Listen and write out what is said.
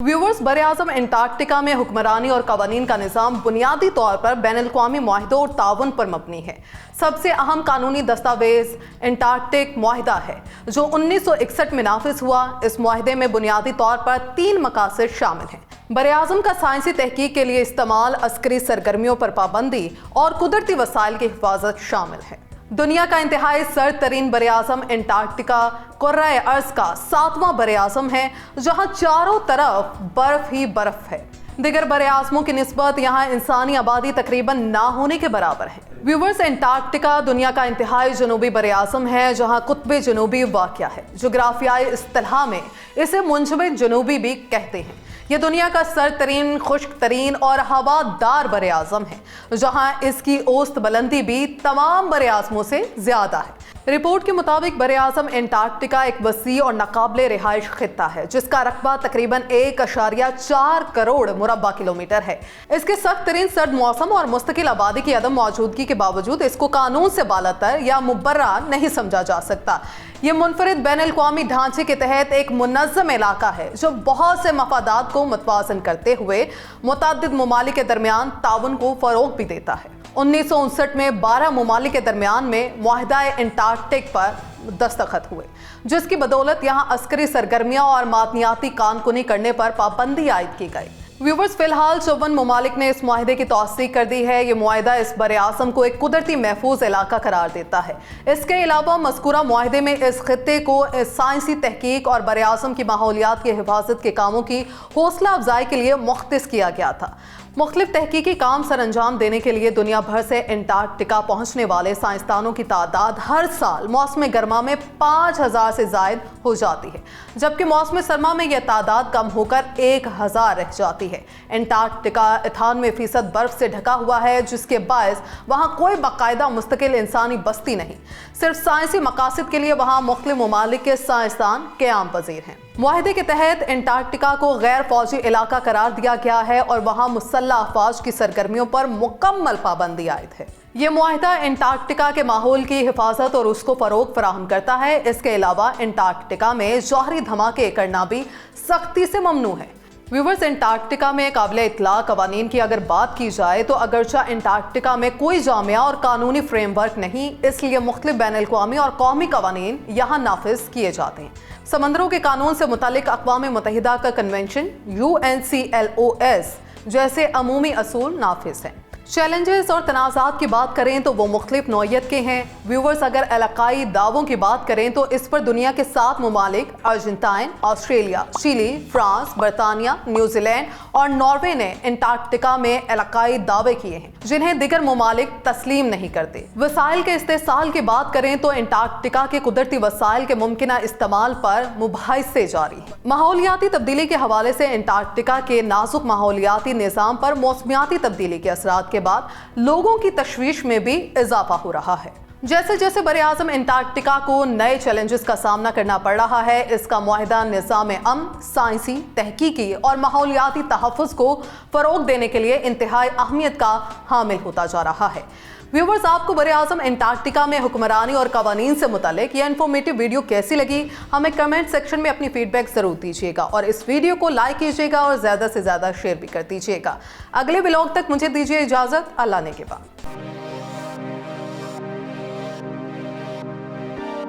Viewers, बर-ए-आज़म Antarctica में हुक्मरानी और कवानीन का निज़ाम बुनियादी तौर पर बैनुल-अक़वामी मुआहदों और ताउन पर मबनी है। सबसे अहम कानूनी दस्तावेज अंटार्कटिक मुआहदा है जो 1961 में नाफिज हुआ। इस मुआहदे में बुनियादी तौर पर 3 मकासद शामिल हैं। बर-ए-आज़म का साइंसी तहकीक के लिए इस्तेमाल, अस्करी सरगर्मियों पर पाबंदी और कुदरती वसाइल की हिफाजत शामिल है। दुनिया का इंतहाई सर्द तरीन बर-ए-आज़म अंटार्कटिका कुर्राए अर्ज़ का 7वां बर-ए-आज़म है जहां चारों तरफ बर्फ ही बर्फ है। दिगर बर-ए-आज़मों की निस्बत यहाँ इंसानी आबादी तकरीबन ना होने के बराबर है। व्यूवर्स, अंटार्कटिका दुनिया का इंतहाई जनूबी बर-ए-आज़म है जहाँ कुत्ब जनूबी वाक़या है। जोग्राफियाई इस्तिलाह में इसे मुंजमद जनूबी भी कहते हैं। यह दुनिया का सर्द तरीन, खुश्क तरीन और हवादार बर-ए-आज़म है जहाँ इसकी औसत बुलंदी भी तमाम बर-ए-आज़मों से ज़्यादा है। रिपोर्ट के मुताबिक बर-ए-आज़म अंटार्कटिका एक वसी और नाकाबिले रिहाइश खित्ता है जिसका रकबा तकरीबन 1.4 करोड़ मुरब्बा किलोमीटर है। इसके सख्त तरीन सर्द मौसम और मुस्तकिल आबादी की अदम मौजूदगी के बावजूद इसको कानून से बालातर या मुबर्रा नहीं समझा जा सकता। ये मुनफरिद बैनुल-अक़वामी ढांचे के तहत एक मुनज़्ज़म इलाका है जो बहुत से मफादात को मुतवाज़न करते हुए मुतअद्दिद ममालिक के दरमियान ताउन को फ़रोग़ भी देता है। 1959 में 12 ममालिक के दरमियान में मुआहदा अंटार्कटिक पर दस्तखत हुए जिसकी बदौलत यहाँ अस्करी सरगर्मियाँ और मादनियाती कानकुनी करने पर पाबंदी आयद की गई। व्यूवर्स, फिलहाल 54 ममालिक ने इस मुआहदे की तौसीक कर दी है। ये मुआहदा इस बर-ए-आज़म को एक कुदरती महफूज इलाका करार देता है। इसके अलावा मज़कूरा मुआहदे में इस खित्ते को साइंसी तहकीक और बर-ए-आज़म की माहौलियात की हिफाजत के कामों की हौसला अफजाई के लिए मुख्तस किया गया था। मुख्तलिफ तहकीकी काम सर अंजाम देने के लिए दुनिया भर से अंटार्कटिका पहुंचने वाले साइंसदानों की तादाद हर साल मौसम गर्मा में 5000 से ज़ायद हो जाती है, जबकि मौसम सरमा में यह तादाद कम होकर 1000 रह जाती है। अंटार्कटिका 98% बर्फ से ढका हुआ है जिसके बायस वहाँ कोई बाकायदा मुस्तकिल इंसानी बस्ती नहीं। सिर्फ साइंसी मकासद के लिए वहाँ मुख्तलिफ ममालिक के साइंसदान क़याम पज़ीर हैं। मुआहदे के तहत अंटार्कटिका को गैर फौजी इलाका करार दिया गया है और वहाँ मुसल्लह अफवाज की सरगर्मियों पर मुकम्मल पाबंदी आयद है। ये मुआहदा अंटार्कटिका के माहौल की हिफाजत और उसको फ़रोग़ फराहम करता है। इसके अलावा अंटार्कटिका में जौहरी धमाके करना भी सख्ती से ममनू है। व्यूवर्स, अंटार्कटिका में काबिल इत्तला कवानीन की अगर बात की जाए तो अगरचा अंटार्कटिका में कोई जामिया और कानूनी फ्रेमवर्क नहीं, इसलिए मुख्तलिफ बैनुल-अक़वामी और कौमी कवानीन यहाँ नाफिज किए जाते हैं। समंदरों के कानून से मुतालिक अक़वाम मुत्तहिदा का कन्वेंशन UNCLOS जैसे अमूमी असूल नाफिज हैं। चैलेंजेस और तनाज़ात की बात करें तो वो मुख्तलिफ नौइयत के हैं। व्यूवर्स, अगर इलाकाई दावों की बात करें तो इस पर दुनिया के 7 ममालिक अर्जेंटाइन, ऑस्ट्रेलिया, चिली, फ्रांस, बरतानिया, न्यूजीलैंड और नॉर्वे ने अंटार्कटिका में इलाकाई दावे किए हैं जिन्हें दिगर ममालिक तस्लीम नहीं करते। वसाइल के इस्तेसाल की बात करें तो अंटार्कटिका के कुदरती वसाइल के मुमकिन इस्तेमाल पर मुबाहिसे जारी है। माहौलियाती तब्दीली के हवाले से अंटार्कटिका के नाजुक माहौलियाती निज़ाम पर मौसमियाती तब्दीली के असरात के बाद लोगों की तशवीश में भी इजाफा हो रहा है। जैसे जैसे बर-ए-आज़म अंटार्कटिका को नए चैलेंजेस का सामना करना पड़ रहा है, इसका मुआहदा निज़ाम अमन, साइंसी तहकीकी और माहौलियाती तहफ़्फ़ुज़ को फ़रोग़ देने के लिए इंतहाई अहमियत का हामिल होता जा रहा है। व्यूवर्स, आपको बर-ए-आज़म अंटार्कटिका में हुक्मरानी और कवानीन से मुतालिक यह इन्फॉर्मेटिव वीडियो कैसी लगी, हमें कमेंट सेक्शन में अपनी फीडबैक ज़रूर दीजिएगा और इस वीडियो को लाइक कीजिएगा और ज़्यादा से ज़्यादा शेयर भी कर दीजिएगा। अगले व्लॉग तक मुझे दीजिए इजाज़त। अल्लाह ने के बाद।